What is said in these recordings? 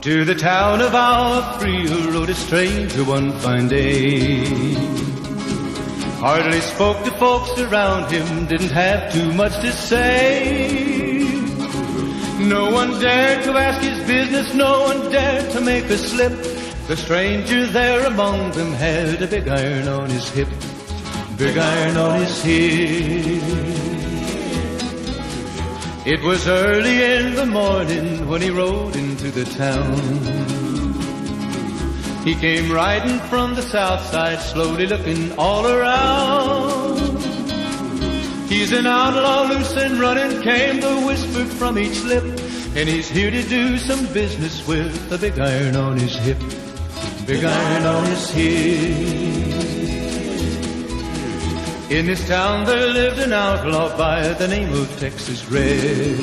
To the town of our Frio rode a stranger one fine day. Hardly spoke to folks around him, didn't have too much to say. No one dared to ask his business, no one dared to make a slip. The stranger there among them had a big iron on his hip, big iron on his hip. It was early in the morning when he rode into the town. He came riding from the south side, slowly looking all around. He's an outlaw, loose and running, came the whisper from each lip, and he's here to do some business with a big iron on his hip, big iron on his hip. In this town there lived an outlaw by the name of Texas Red.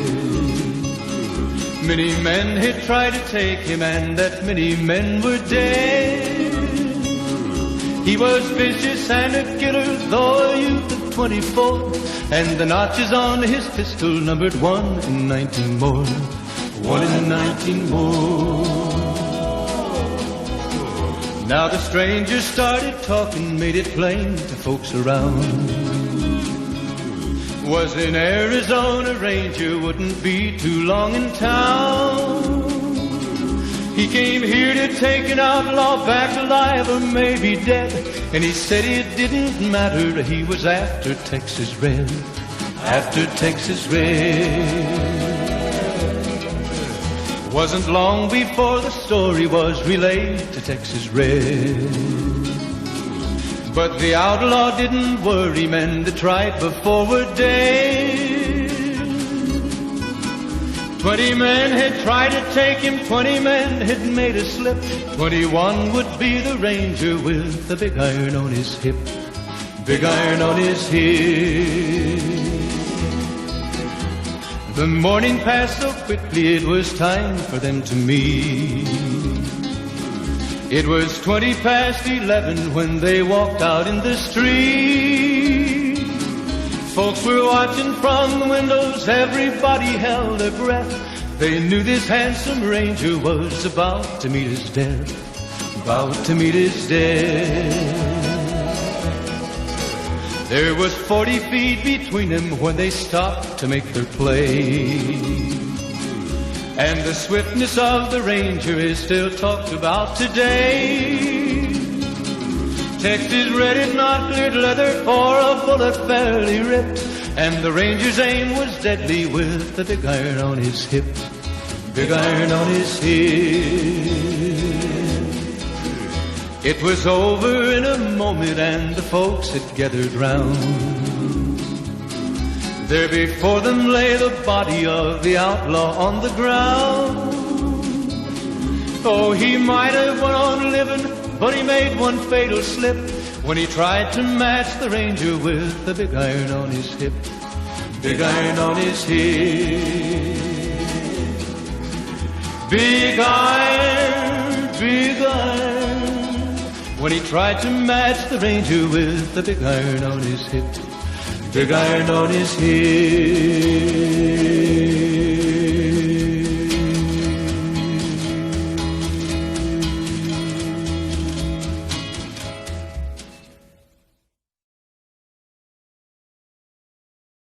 Many men had tried to take him, and that many men were dead. He was vicious and a killer, though a youth of 24, and the notches on his pistol numbered 1 in 19 more, 1 in 19 more. Now the stranger started talking, made it plain to folks around. Was an Arizona ranger, wouldn't be too long in town. He came here to take an outlaw back alive or maybe dead, and he said it didn't matter, he was after Texas Red, after Texas Red. Wasn't long before the story was relayed to Texas Red. But the outlaw didn't worry, men that tried before were dead. 20 men had tried to take him, 20 men had made a slip. 21 would be the ranger with the big iron on his hip, big iron on his hip. The morning passed so quickly, it was time for them to meet. It was 20 past 11 when they walked out in the street. Folks were watching from the windows, everybody held their breath. They knew this handsome ranger was about to meet his death, about to meet his death. There was 40 feet between them when they stopped to make their play. And the swiftness of the ranger is still talked about today. Texas Red had not cleared leather for a bullet fairly ripped, and the ranger's aim was deadly with the big iron on his hip, big iron on his hip. It was over in a moment and the folks had gathered round. There before them lay the body of the outlaw on the ground. Oh, he might have went on living, but he made one fatal slip when he tried to match the ranger with the big iron on his hip, big iron on his hip. Big iron, big iron, when he tried to match the ranger with the big iron on his hip, big iron on his hip.